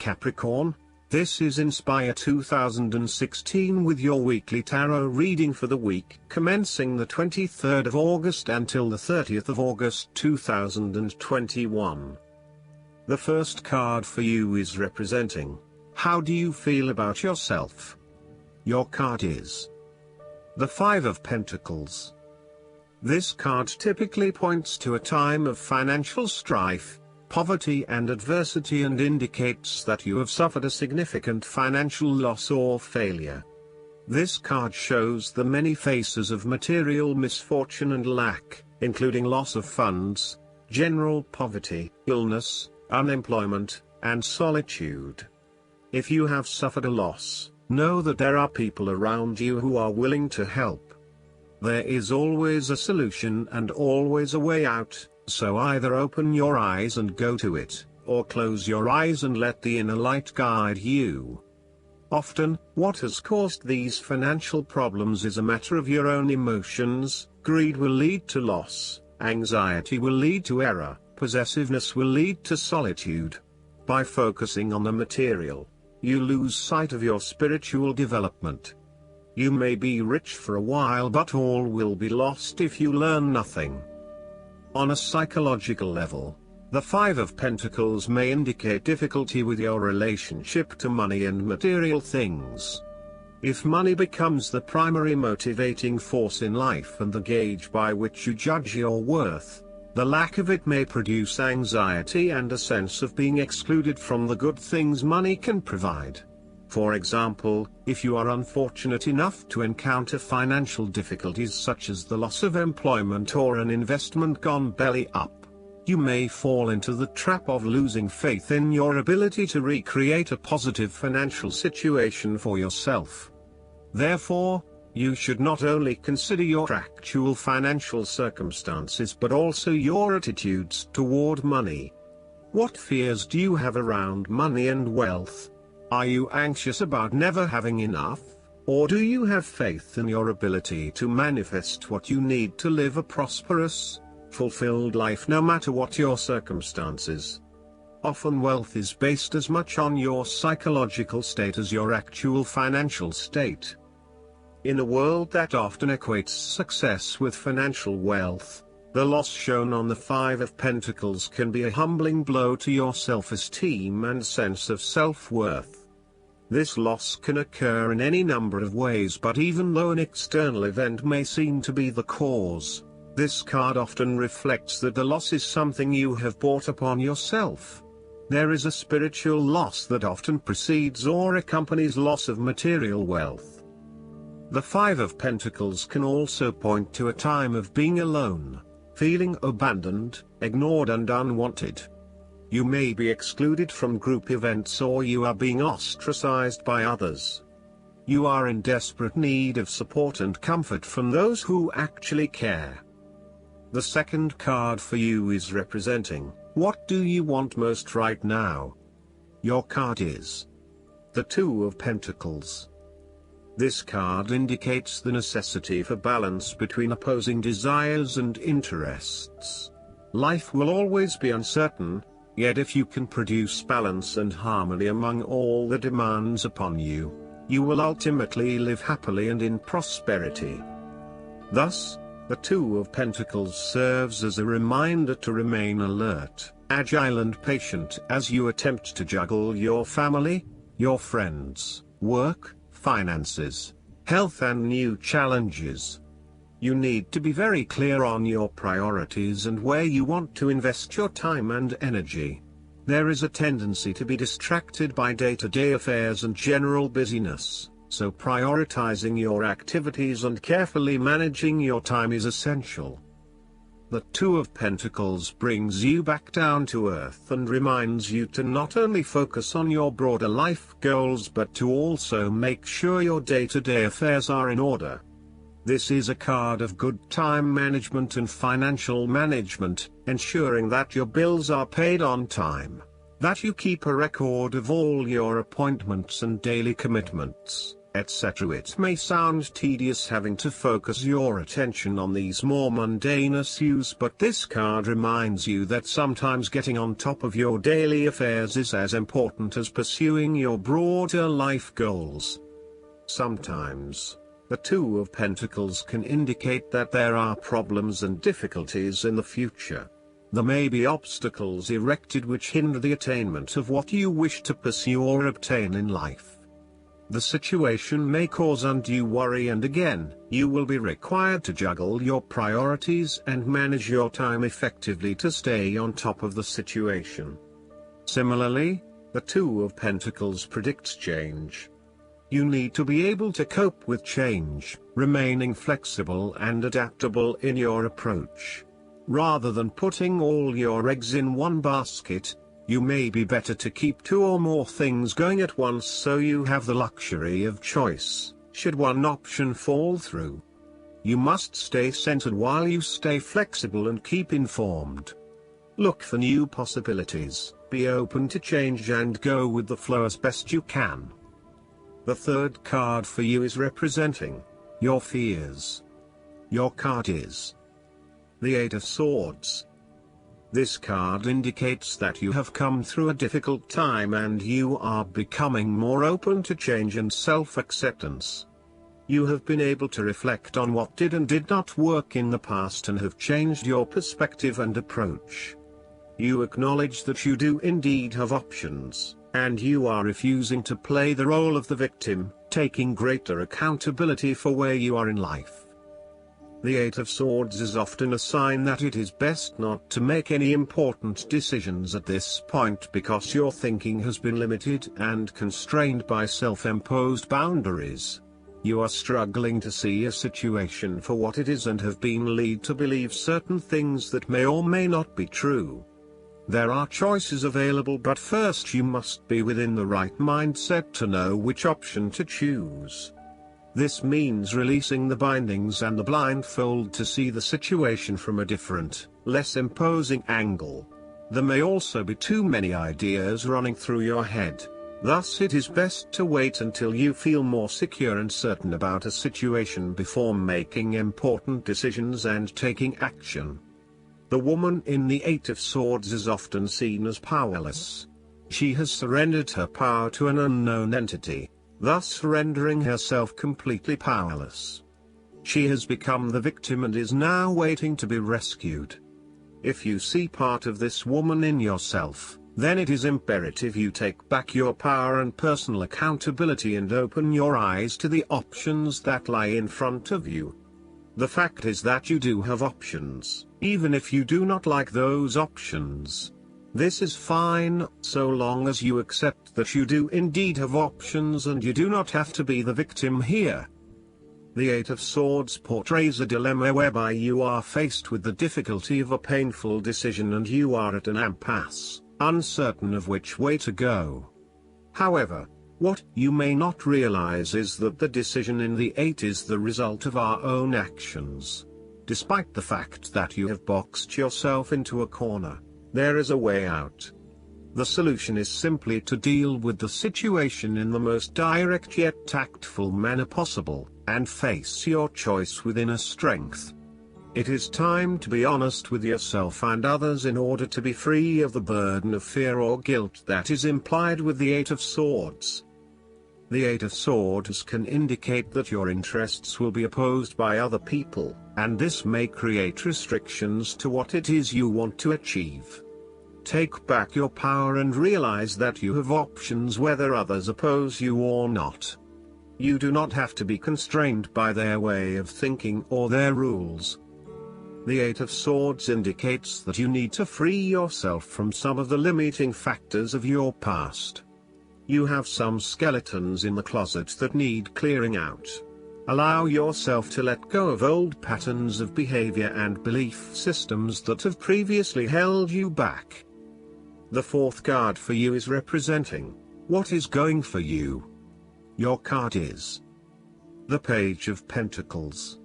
Capricorn. This is Inspire 2016 with your weekly tarot reading for the week commencing the 23rd of August until the 30th of August 2021. The first card for you is representing, how do you feel about yourself? Your card is the Five of Pentacles. This card typically points to a time of financial strife, poverty and adversity, and indicates that you have suffered a significant financial loss or failure. This card shows the many faces of material misfortune and lack, including loss of funds, general poverty, illness, unemployment, and solitude. If you have suffered a loss, know that there are people around you who are willing to help. There is always a solution and always a way out, so either open your eyes and go to it, or close your eyes and let the inner light guide you. Often, what has caused these financial problems is a matter of your own emotions. Greed will lead to loss, anxiety will lead to error, possessiveness will lead to solitude. By focusing on the material, you lose sight of your spiritual development. You may be rich for a while, but all will be lost if you learn nothing. On a psychological level, the Five of Pentacles may indicate difficulty with your relationship to money and material things. If money becomes the primary motivating force in life and the gauge by which you judge your worth, the lack of it may produce anxiety and a sense of being excluded from the good things money can provide. For example, if you are unfortunate enough to encounter financial difficulties such as the loss of employment or an investment gone belly up, you may fall into the trap of losing faith in your ability to recreate a positive financial situation for yourself. Therefore, you should not only consider your actual financial circumstances but also your attitudes toward money. What fears do you have around money and wealth? Are you anxious about never having enough, or do you have faith in your ability to manifest what you need to live a prosperous, fulfilled life no matter what your circumstances? Often wealth is based as much on your psychological state as your actual financial state. In a world that often equates success with financial wealth, the loss shown on the Five of Pentacles can be a humbling blow to your self-esteem and sense of self-worth. This loss can occur in any number of ways, but even though an external event may seem to be the cause, this card often reflects that the loss is something you have brought upon yourself. There is a spiritual loss that often precedes or accompanies loss of material wealth. The Five of Pentacles can also point to a time of being alone, feeling abandoned, ignored and unwanted. You may be excluded from group events or you are being ostracized by others. You are in desperate need of support and comfort from those who actually care. The second card for you is representing, what do you want most right now? Your card is the Two of Pentacles. This card indicates the necessity for balance between opposing desires and interests. Life will always be uncertain, yet if you can produce balance and harmony among all the demands upon you, you will ultimately live happily and in prosperity. Thus, the Two of Pentacles serves as a reminder to remain alert, agile and patient as you attempt to juggle your family, your friends, work, finances, health and new challenges. You need to be very clear on your priorities and where you want to invest your time and energy. There is a tendency to be distracted by day-to-day affairs and general busyness, so prioritizing your activities and carefully managing your time is essential. The Two of Pentacles brings you back down to earth and reminds you to not only focus on your broader life goals but to also make sure your day-to-day affairs are in order. This is a card of good time management and financial management, ensuring that your bills are paid on time, that you keep a record of all your appointments and daily commitments, etc. It may sound tedious having to focus your attention on these more mundane issues, but this card reminds you that sometimes getting on top of your daily affairs is as important as pursuing your broader life goals. Sometimes, the Two of Pentacles can indicate that there are problems and difficulties in the future. There may be obstacles erected which hinder the attainment of what you wish to pursue or obtain in life. The situation may cause undue worry, and again, you will be required to juggle your priorities and manage your time effectively to stay on top of the situation. Similarly, the Two of Pentacles predicts change. You need to be able to cope with change, remaining flexible and adaptable in your approach. Rather than putting all your eggs in one basket, you may be better to keep two or more things going at once so you have the luxury of choice, should one option fall through. You must stay centered while you stay flexible and keep informed. Look for new possibilities, be open to change and go with the flow as best you can. The third card for you is representing your fears. Your card is the Eight of Swords. This card indicates that you have come through a difficult time and you are becoming more open to change and self-acceptance. You have been able to reflect on what did and did not work in the past and have changed your perspective and approach. You acknowledge that you do indeed have options, and you are refusing to play the role of the victim, taking greater accountability for where you are in life. The Eight of Swords is often a sign that it is best not to make any important decisions at this point because your thinking has been limited and constrained by self-imposed boundaries. You are struggling to see a situation for what it is and have been led to believe certain things that may or may not be true. There are choices available, but first you must be within the right mindset to know which option to choose. This means releasing the bindings and the blindfold to see the situation from a different, less imposing angle. There may also be too many ideas running through your head. Thus it is best to wait until you feel more secure and certain about a situation before making important decisions and taking action. The woman in the Eight of Swords is often seen as powerless. She has surrendered her power to an unknown entity, thus rendering herself completely powerless. She has become the victim and is now waiting to be rescued. If you see part of this woman in yourself, then it is imperative you take back your power and personal accountability and open your eyes to the options that lie in front of you. The fact is that you do have options, even if you do not like those options. This is fine, so long as you accept that you do indeed have options and you do not have to be the victim here. The Eight of Swords portrays a dilemma whereby you are faced with the difficulty of a painful decision and you are at an impasse, uncertain of which way to go. However, what you may not realize is that the decision in the Eight is the result of our own actions. Despite the fact that you have boxed yourself into a corner, there is a way out. The solution is simply to deal with the situation in the most direct yet tactful manner possible, and face your choice with inner strength. It is time to be honest with yourself and others in order to be free of the burden of fear or guilt that is implied with the Eight of Swords. The Eight of Swords can indicate that your interests will be opposed by other people, and this may create restrictions to what it is you want to achieve. Take back your power and realize that you have options whether others oppose you or not. You do not have to be constrained by their way of thinking or their rules. The Eight of Swords indicates that you need to free yourself from some of the limiting factors of your past. You have some skeletons in the closet that need clearing out. Allow yourself to let go of old patterns of behavior and belief systems that have previously held you back. The fourth card for you is representing what is going for you. Your card is the Page of Pentacles.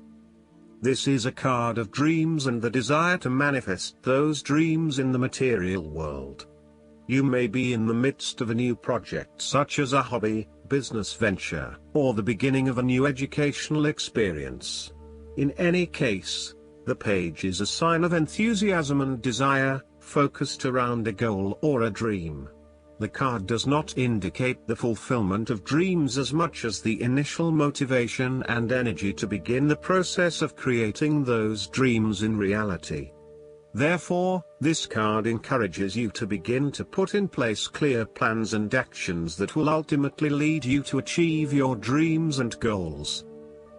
This is a card of dreams and the desire to manifest those dreams in the material world. You may be in the midst of a new project such as a hobby, business venture, or the beginning of a new educational experience. In any case, the page is a sign of enthusiasm and desire, focused around a goal or a dream. The card does not indicate the fulfillment of dreams as much as the initial motivation and energy to begin the process of creating those dreams in reality. Therefore, this card encourages you to begin to put in place clear plans and actions that will ultimately lead you to achieve your dreams and goals.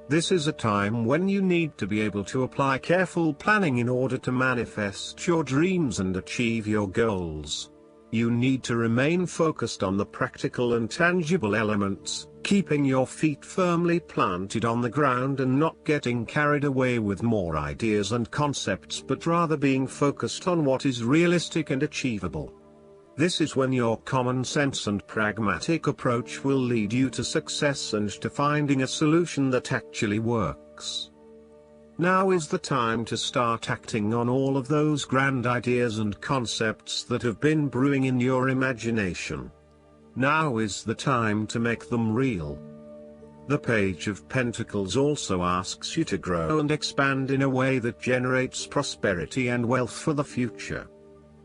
This is a time when you need to be able to apply careful planning in order to manifest your dreams and achieve your goals. You need to remain focused on the practical and tangible elements, keeping your feet firmly planted on the ground and not getting carried away with more ideas and concepts, but rather being focused on what is realistic and achievable. This is when your common sense and pragmatic approach will lead you to success and to finding a solution that actually works. Now is the time to start acting on all of those grand ideas and concepts that have been brewing in your imagination. Now is the time to make them real. The Page of Pentacles also asks you to grow and expand in a way that generates prosperity and wealth for the future.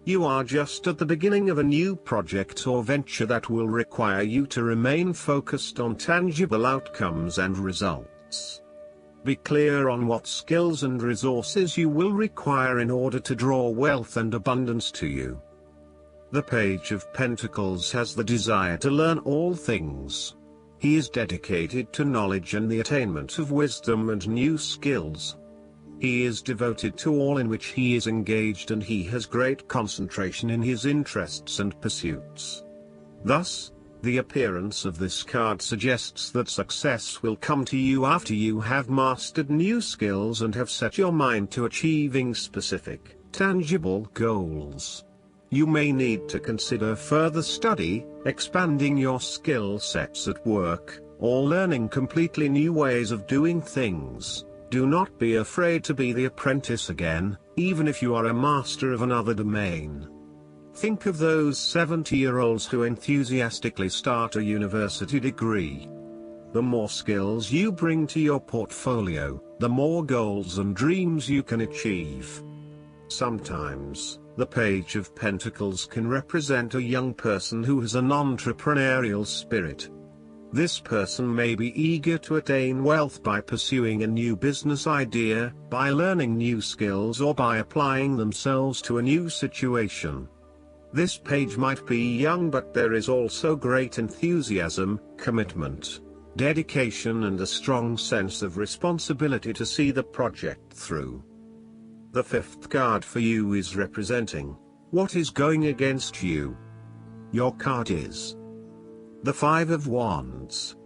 You are just at the beginning of a new project or venture that will require you to remain focused on tangible outcomes and results. Be clear on what skills and resources you will require in order to draw wealth and abundance to you. The Page of Pentacles has the desire to learn all things. He is dedicated to knowledge and the attainment of wisdom and new skills. He is devoted to all in which he is engaged, and he has great concentration in his interests and pursuits. Thus, the appearance of this card suggests that success will come to you after you have mastered new skills and have set your mind to achieving specific, tangible goals. You may need to consider further study, expanding your skill sets at work, or learning completely new ways of doing things. Do not be afraid to be the apprentice again, even if you are a master of another domain. Think of those 70-year-olds who enthusiastically start a university degree. The more skills you bring to your portfolio, the more goals and dreams you can achieve. Sometimes, the Page of Pentacles can represent a young person who has an entrepreneurial spirit. This person may be eager to attain wealth by pursuing a new business idea, by learning new skills, or by applying themselves to a new situation. This page might be young, but there is also great enthusiasm, commitment, dedication, and a strong sense of responsibility to see the project through. The fifth card for you is representing what is going against you. Your card is the Five of Wands.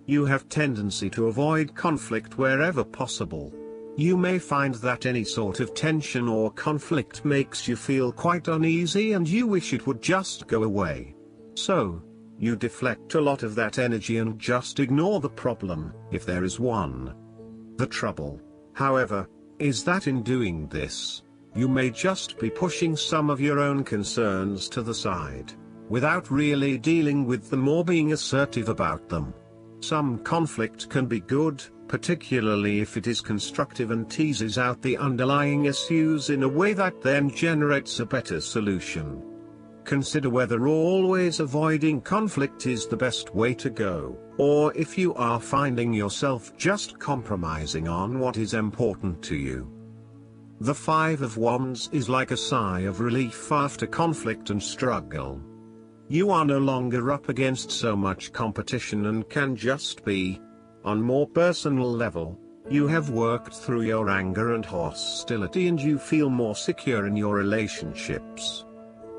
You have tendency to avoid conflict wherever possible. You may find that any sort of tension or conflict makes you feel quite uneasy and you wish it would just go away. So, you deflect a lot of that energy and just ignore the problem, if there is one. The trouble, however, is that in doing this, you may just be pushing some of your own concerns to the side, without really dealing with them or being assertive about them. Some conflict can be good, particularly if it is constructive and teases out the underlying issues in a way that then generates a better solution. Consider whether always avoiding conflict is the best way to go, or if you are finding yourself just compromising on what is important to you. The Five of Wands is like a sigh of relief after conflict and struggle. You are no longer up against so much competition and can just be. On more personal level, you have worked through your anger and hostility and you feel more secure in your relationships.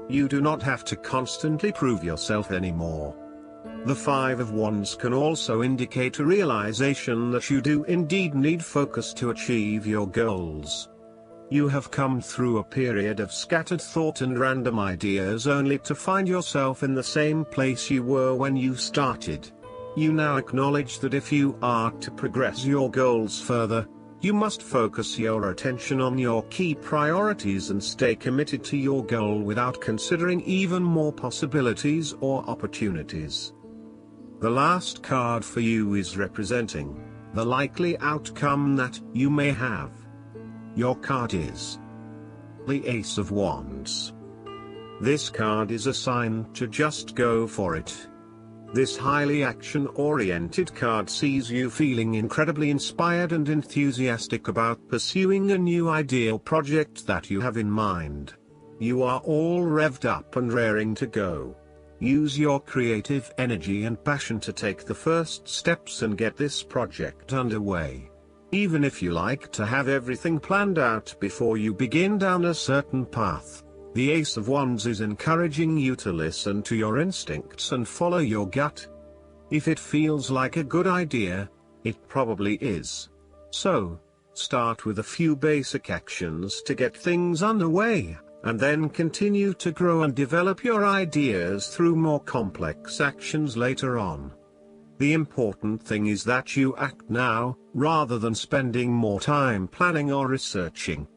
You do not have to constantly prove yourself anymore. The Five of Wands can also indicate a realization that you do indeed need focus to achieve your goals. You have come through a period of scattered thought and random ideas only to find yourself in the same place you were when you started. You now acknowledge that if you are to progress your goals further, you must focus your attention on your key priorities and stay committed to your goal without considering even more possibilities or opportunities. The last card for you is representing the likely outcome that you may have. Your card is the Ace of Wands. This card is a sign to just go for it. This highly action-oriented card sees you feeling incredibly inspired and enthusiastic about pursuing a new ideal project that you have in mind. You are all revved up and raring to go. Use your creative energy and passion to take the first steps and get this project underway. Even if you like to have everything planned out before you begin down a certain path, the Ace of Wands is encouraging you to listen to your instincts and follow your gut. If it feels like a good idea, it probably is. So, start with a few basic actions to get things underway, and then continue to grow and develop your ideas through more complex actions later on. The important thing is that you act now, rather than spending more time planning or researching.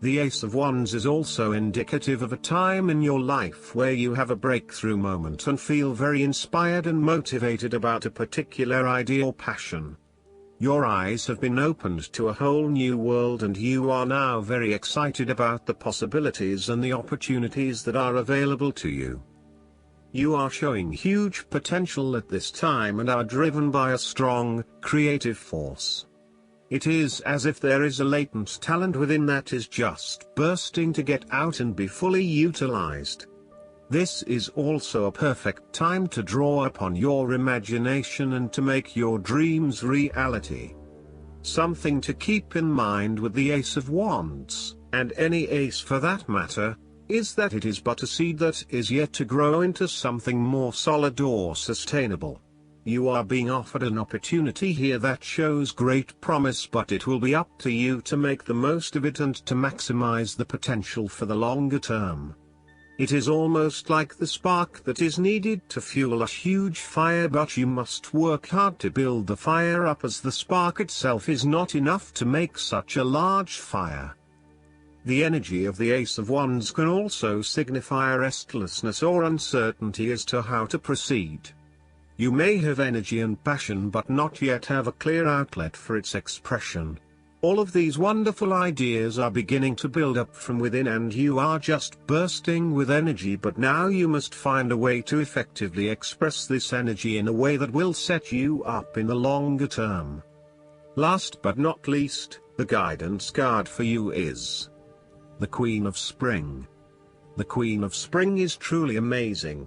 The Ace of Wands is also indicative of a time in your life where you have a breakthrough moment and feel very inspired and motivated about a particular idea or passion. Your eyes have been opened to a whole new world and you are now very excited about the possibilities and the opportunities that are available to you. You are showing huge potential at this time and are driven by a strong, creative force. It is as if there is a latent talent within that is just bursting to get out and be fully utilized. This is also a perfect time to draw upon your imagination and to make your dreams reality. Something to keep in mind with the Ace of Wands, and any ace for that matter, is that it is but a seed that is yet to grow into something more solid or sustainable. You are being offered an opportunity here that shows great promise, but it will be up to you to make the most of it and to maximize the potential for the longer term. It is almost like the spark that is needed to fuel a huge fire, but you must work hard to build the fire up, as the spark itself is not enough to make such a large fire. The energy of the Ace of Wands can also signify restlessness or uncertainty as to how to proceed. You may have energy and passion but not yet have a clear outlet for its expression. All of these wonderful ideas are beginning to build up from within and you are just bursting with energy, but now you must find a way to effectively express this energy in a way that will set you up in the longer term. Last but not least, the guidance card for you is the Queen of Spring. The Queen of Spring is truly amazing.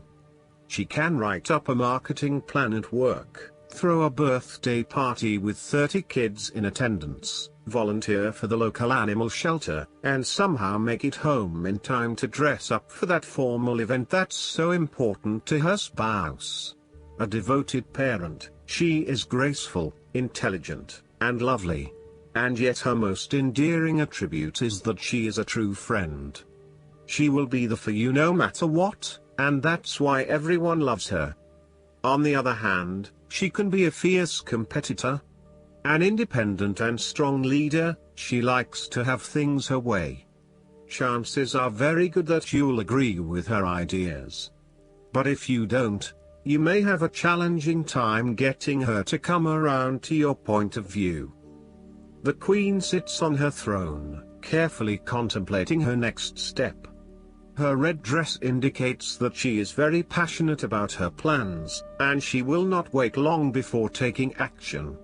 She can write up a marketing plan at work, throw a birthday party with 30 kids in attendance, volunteer for the local animal shelter, and somehow make it home in time to dress up for that formal event that's so important to her spouse. A devoted parent, she is graceful, intelligent, and lovely. And yet her most endearing attribute is that she is a true friend. She will be there for you no matter what, and that's why everyone loves her. On the other hand, she can be a fierce competitor. An independent and strong leader, she likes to have things her way. Chances are very good that you'll agree with her ideas. But if you don't, you may have a challenging time getting her to come around to your point of view. The Queen sits on her throne, carefully contemplating her next step. Her red dress indicates that she is very passionate about her plans, and she will not wait long before taking action.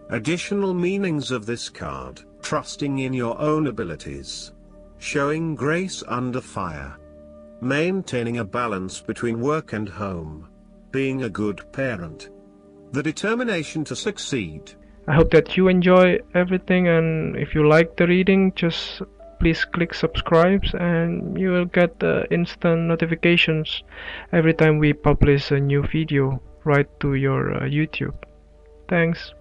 Additional meanings of this card: trusting in your own abilities, showing grace under fire, maintaining a balance between work and home, being a good parent, the determination to succeed. I hope that you enjoy everything, and if you like the reading, just please click subscribe and you will get instant notifications every time we publish a new video right to your YouTube. Thanks.